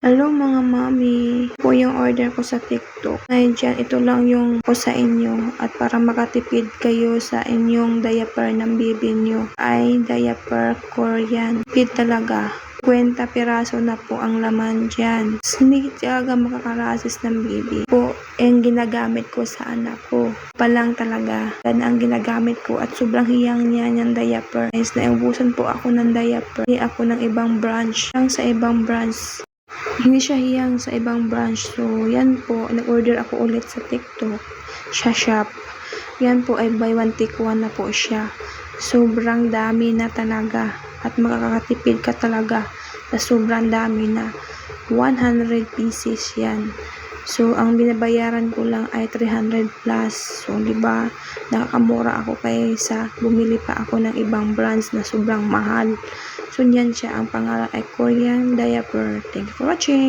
Hello mga mami, po yung order ko sa TikTok. Ngayon dyan, ito lang yung ko sa inyo at para makatipid kayo sa inyong diaper ng baby nyo ay diaper Korean. Tipid talaga. 20 piraso na po ang laman dyan. Hindi talaga makakarasis ng baby. Po, yung ginagamit ko sa anak ko. Palang talaga. Yan ang ginagamit ko at sobrang hiyang niya niyang diaper. Guys, naubusan po ako ng diaper. Hindi ako ng ibang branch. Lang sa ibang branch. Hindi siya hiyang sa ibang branch. So, yan po. Nag-order ako ulit sa TikTok. Sa shop. Yan po ay buy one take one na po siya. Sobrang dami na talaga. At makakatipid ka talaga sa sobrang dami na. 100 pieces yan. So, ang binabayaran ko lang ay 300 plus. So, diba, nakakamura ako kaysa bumili pa ako ng ibang brands na sobrang mahal. So, yan siya. Ang pangalan ay Korean diaper. Thank you for watching.